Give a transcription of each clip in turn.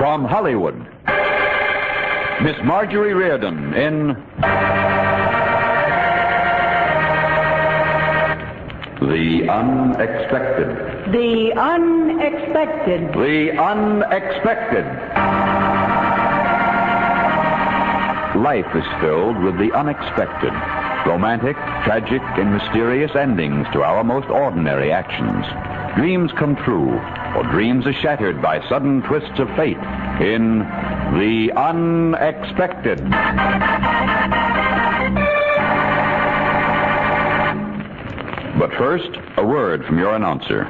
From Hollywood, Miss Marjorie Riordan in The Unexpected. The Unexpected. The Unexpected. Life is filled with the unexpected. Romantic, tragic, and mysterious endings to our most ordinary actions. Dreams come true, or dreams are shattered by sudden twists of fate in The Unexpected. But first, a word from your announcer.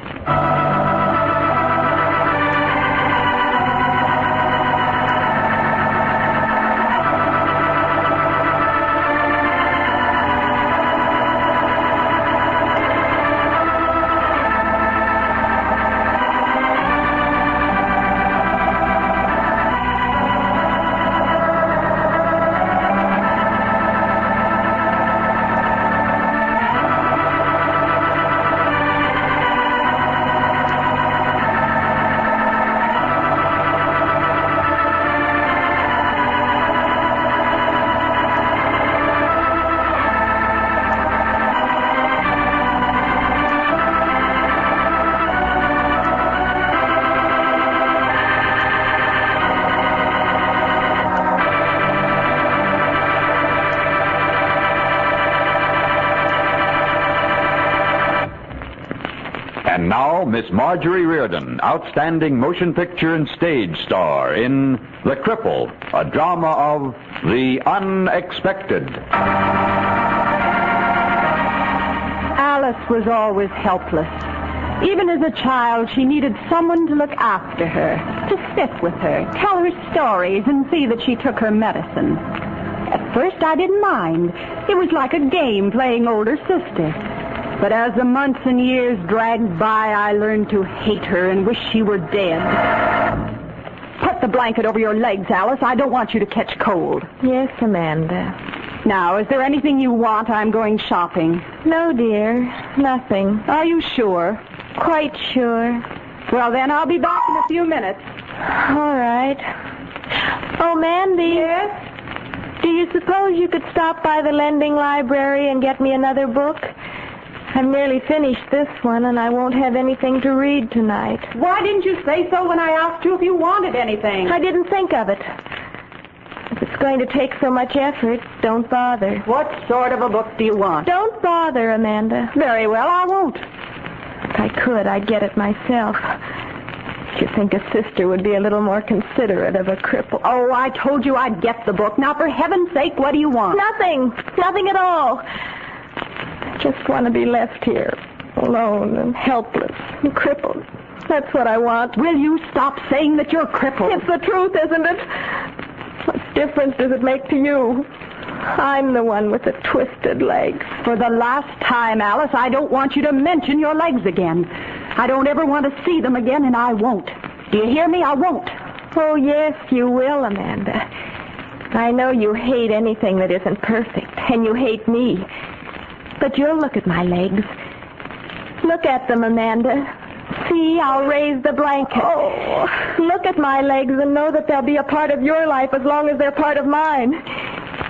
And now, Miss Marjorie Riordan, outstanding motion picture and stage star in The Cripple, a drama of the unexpected. Alice was always helpless. Even as a child, she needed someone to look after her, to sit with her, tell her stories, and see that she took her medicine. At first, I didn't mind. It was like a game playing older sister. But as the months and years dragged by, I learned to hate her and wish she were dead. Put the blanket over your legs, Alice. I don't want you to catch cold. Yes, Amanda. Now, is there anything you want? I'm going shopping. No, dear. Nothing. Are you sure? Quite sure. Well, then I'll be back in a few minutes. All right. Oh, Mandy. Yes? Do you suppose you could stop by the lending library and get me another book? I've nearly finished this one, and I won't have anything to read tonight. Why didn't you say so when I asked you if you wanted anything? I didn't think of it. If it's going to take so much effort, don't bother. What sort of a book do you want? Don't bother, Amanda. Very well, I won't. If I could, I'd get it myself. You'd think a sister would be a little more considerate of a cripple. Oh, I told you I'd get the book. Now, for heaven's sake, what do you want? Nothing. Nothing at all. Just want to be left here, alone and helpless and crippled. That's what I want. Will you stop saying that you're crippled? It's the truth, isn't it? What difference does it make to you? I'm the one with the twisted legs. For the last time, Alice, I don't want you to mention your legs again. I don't ever want to see them again, and I won't. Do you hear me? I won't. Oh, yes, you will, Amanda. I know you hate anything that isn't perfect, and you hate me. But you'll look at my legs. Look at them, Amanda. See, I'll raise the blanket. Oh, look at my legs and know that they'll be a part of your life as long as they're part of mine.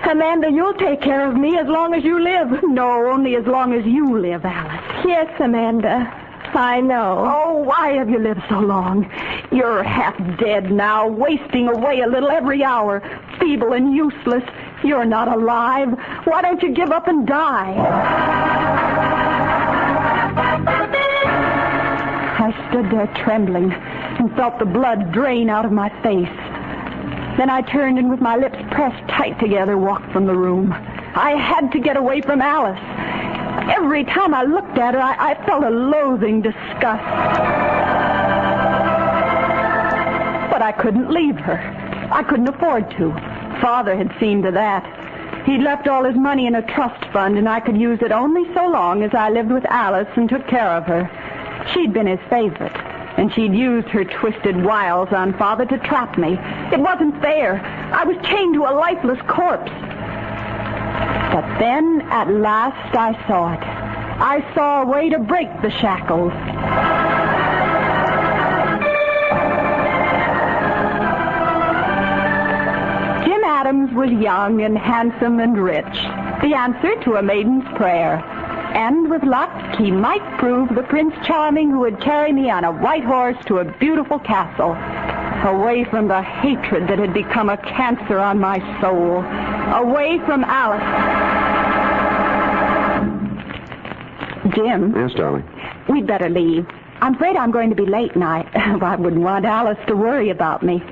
Amanda, you'll take care of me as long as you live. No, only as long as you live, Alice. Yes, Amanda. I know. Oh, why have you lived so long? You're half dead now, wasting away a little every hour, feeble and useless. You're not alive. Why don't you give up and die? I stood there trembling and felt the blood drain out of my face. Then I turned and with my lips pressed tight together walked from the room. I had to get away from Alice. Every time I looked at her, I felt a loathing disgust. But I couldn't leave her. I couldn't afford to. Father had seen to that. He'd left all his money in a trust fund, and I could use it only so long as I lived with Alice and took care of her. She'd been his favorite, and she'd used her twisted wiles on Father to trap me. It wasn't fair. I was chained to a lifeless corpse. But then, at last, I saw it. I saw a way to break the shackles. was young and handsome and rich, the answer to a maiden's prayer. And with luck, he might prove the Prince Charming who would carry me on a white horse to a beautiful castle, away from the hatred that had become a cancer on my soul, away from Alice. Jim. Yes, darling. We'd better leave. I'm afraid I'm going to be late, and I wouldn't want Alice to worry about me.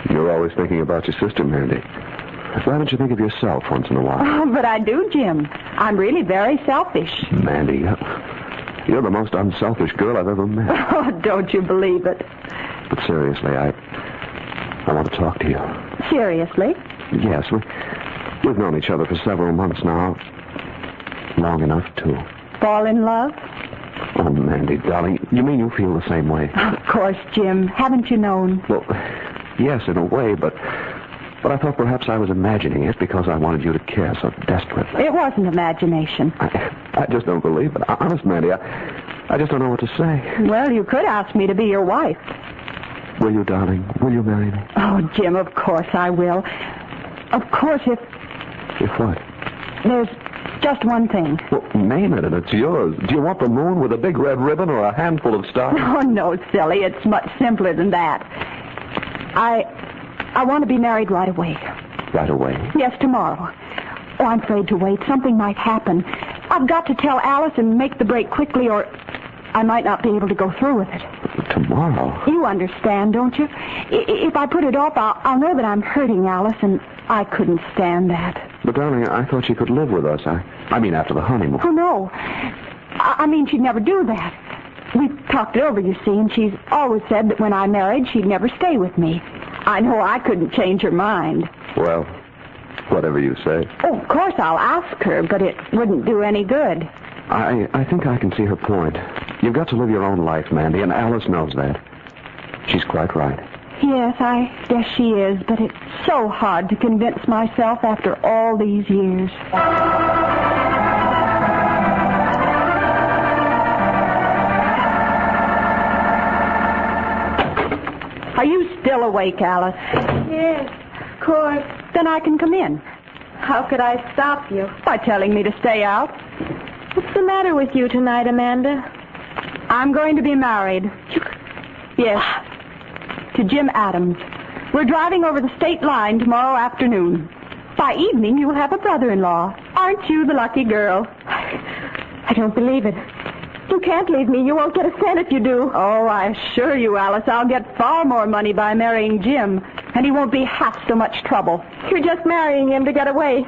You're always thinking about your sister, Mandy. Why don't you think of yourself once in a while? Oh, but I do, Jim. I'm really very selfish. Mandy, you're the most unselfish girl I've ever met. Oh, don't you believe it? But seriously, I want to talk to you. Seriously? Yes, we've known each other for several months now. Long enough to... Fall in love? Oh, Mandy, darling, you mean you feel the same way? Of course, Jim. Haven't you known? Well, yes, in a way, but I thought perhaps I was imagining it because I wanted you to care so desperately. It wasn't imagination. I just don't believe it. Honest, Mandy, I just don't know what to say. Well, you could ask me to be your wife. Will you, darling? Will you marry me? Oh, Jim, of course I will. Of course, if... If what? There's just one thing. Well, name it and it's yours. Do you want the moon with a big red ribbon or a handful of stars? Oh, no, silly. It's much simpler than that. I want to be married right away. Right away? Yes, tomorrow. Oh, I'm afraid to wait. Something might happen. I've got to tell Alice and make the break quickly, or I might not be able to go through with it. Tomorrow? You understand, don't you? If I put it off, I'll know that I'm hurting Alice, and I couldn't stand that. But, darling, I thought she could live with us. I mean, after the honeymoon. Oh, no. I mean, she'd never do that. We've talked it over, you see, and she's always said that when I married, she'd never stay with me. I know I couldn't change her mind. Well, whatever you say. Oh, of course I'll ask her, but it wouldn't do any good. I think I can see her point. You've got to live your own life, Mandy, and Alice knows that. She's quite right. Yes, I guess she is, but it's so hard to convince myself after all these years. Are you still awake, Alice? Yes, of course. Then I can come in. How could I stop you? By telling me to stay out. What's the matter with you tonight, Amanda? I'm going to be married. Yes, to Jim Adams. We're driving over the state line tomorrow afternoon. By evening, you'll have a brother-in-law. Aren't you the lucky girl? I don't believe it. You can't leave me. You won't get a cent if you do. Oh, I assure you, Alice, I'll get far more money by marrying Jim, and he won't be half so much trouble. You're just marrying him to get away.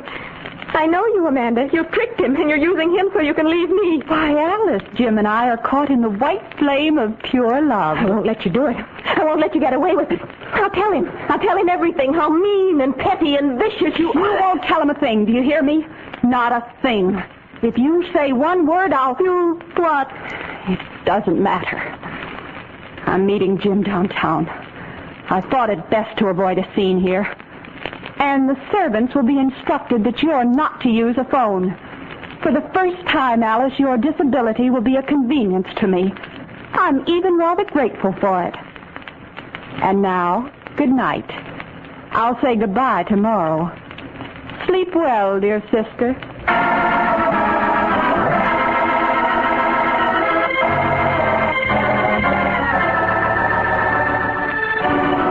I know you, Amanda. You tricked him, and you're using him so you can leave me. Why, Alice, Jim and I are caught in the white flame of pure love. I won't let you do it. I won't let you get away with it. I'll tell him. I'll tell him everything, how mean and petty and vicious you are. You won't tell him a thing, do you hear me? Not a thing. If you say one word, I'll... You what? It doesn't matter. I'm meeting Jim downtown. I thought it best to avoid a scene here. And the servants will be instructed that you're not to use a phone. For the first time, Alice, your disability will be a convenience to me. I'm even rather grateful for it. And now, good night. I'll say goodbye tomorrow. Sleep well, dear sister.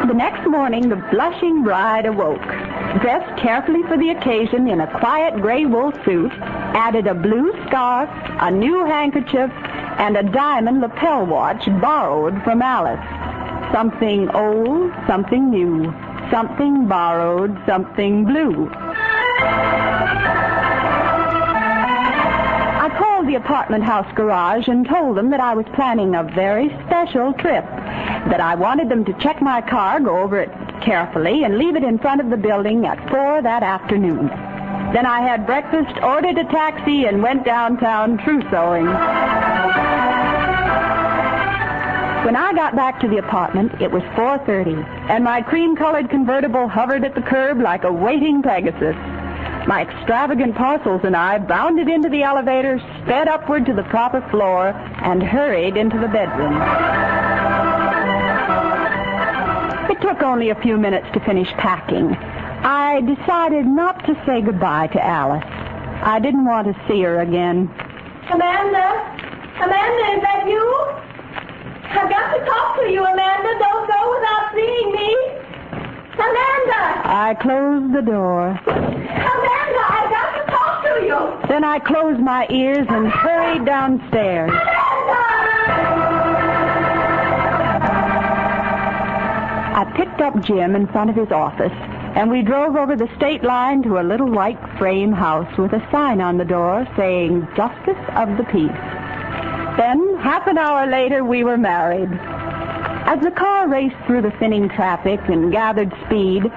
The next morning, the blushing bride awoke. Dressed carefully for the occasion in a quiet gray wool suit, added a blue scarf, a new handkerchief, and a diamond lapel watch borrowed from Alice. Something old, something new, something borrowed, something blue. I called the apartment house garage and told them that I was planning a very special trip, that I wanted them to check my car, go over it carefully, and leave it in front of the building at 4 that afternoon. Then I had breakfast, ordered a taxi, and went downtown trousseauing. When I got back to the apartment, it was 4:30, and my cream-colored convertible hovered at the curb like a waiting Pegasus. My extravagant parcels and I bounded into the elevator, sped upward to the proper floor, and hurried into the bedroom. It took only a few minutes to finish packing. I decided not to say goodbye to Alice. I didn't want to see her again. Amanda? Amanda, is that you? I've got to talk to you, Amanda. Don't go without seeing me. Amanda! I closed the door. Amanda, I've got to talk to you. Then I closed my ears and hurried downstairs. I picked up Jim in front of his office, and we drove over the state line to a little white frame house with a sign on the door saying, Justice of the Peace. Then, half an hour later, we were married. As the car raced through the thinning traffic and gathered speed,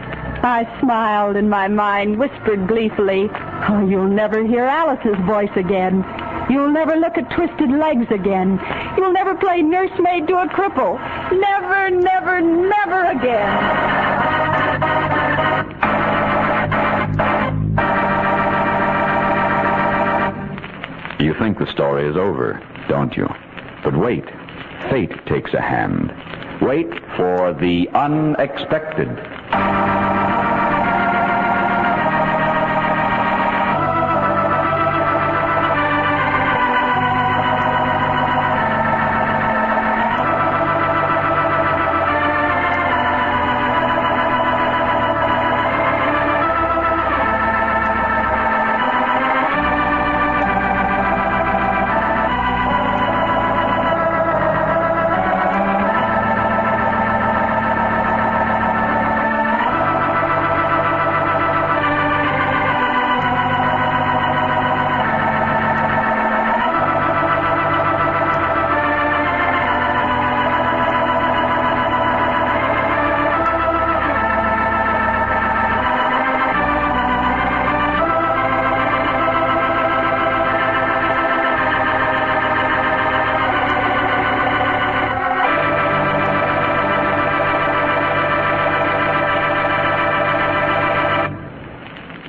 I smiled and my mind whispered gleefully, oh, you'll never hear Alice's voice again. You'll never look at twisted legs again. You'll never play nursemaid to a cripple. Never, never, never again. You think the story is over, don't you? But wait. Fate takes a hand. Wait for the unexpected.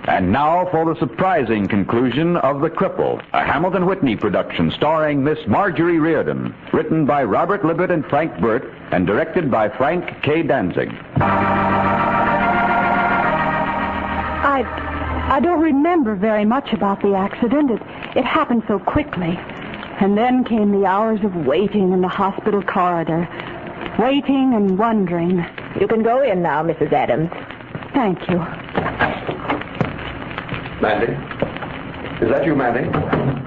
And now for the surprising conclusion of The Cripple, a Hamilton Whitney production starring Miss Marjorie Riordan, written by Robert Libet and Frank Burt, and directed by Frank K. Danzig. I don't remember very much about the accident. It happened so quickly. And then came the hours of waiting in the hospital corridor. Waiting and wondering. You can go in now, Mrs. Adams. Thank you. Mandy? Is that you, Mandy?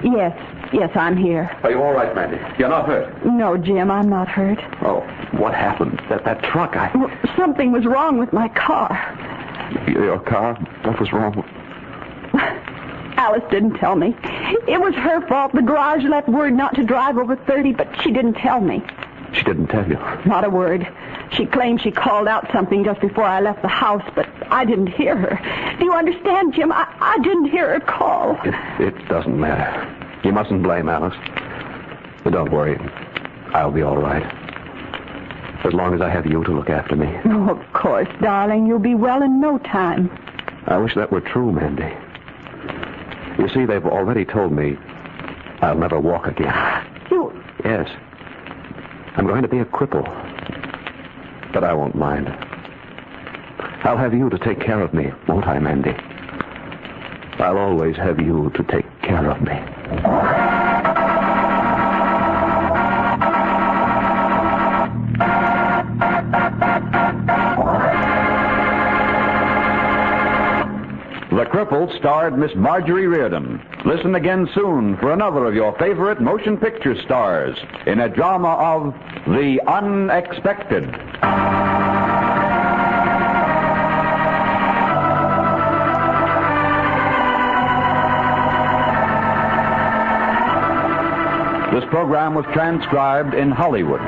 Yes, I'm here. Are you all right, Mandy? You're not hurt? No, Jim, I'm not hurt. Oh, what happened? That truck, Well, something was wrong with my car. Your car? What was wrong? Alice didn't tell me. It was her fault. The garage left word not to drive over 30, but she didn't tell me. She didn't tell you? Not a word. She claimed she called out something just before I left the house, but I didn't hear her. Do you understand, Jim? I didn't hear her call. It doesn't matter. You mustn't blame Alice. But don't worry. I'll be all right. As long as I have you to look after me. Oh, of course, darling. You'll be well in no time. I wish that were true, Mandy. You see, they've already told me I'll never walk again. You... Yes. I'm going to be a cripple. But I won't mind. I'll have you to take care of me, won't I, Mandy? I'll always have you to take care of me. The Cripple starred Miss Marjorie Riordan. Listen again soon for another of your favorite motion picture stars in a drama of the unexpected. This program was transcribed in Hollywood.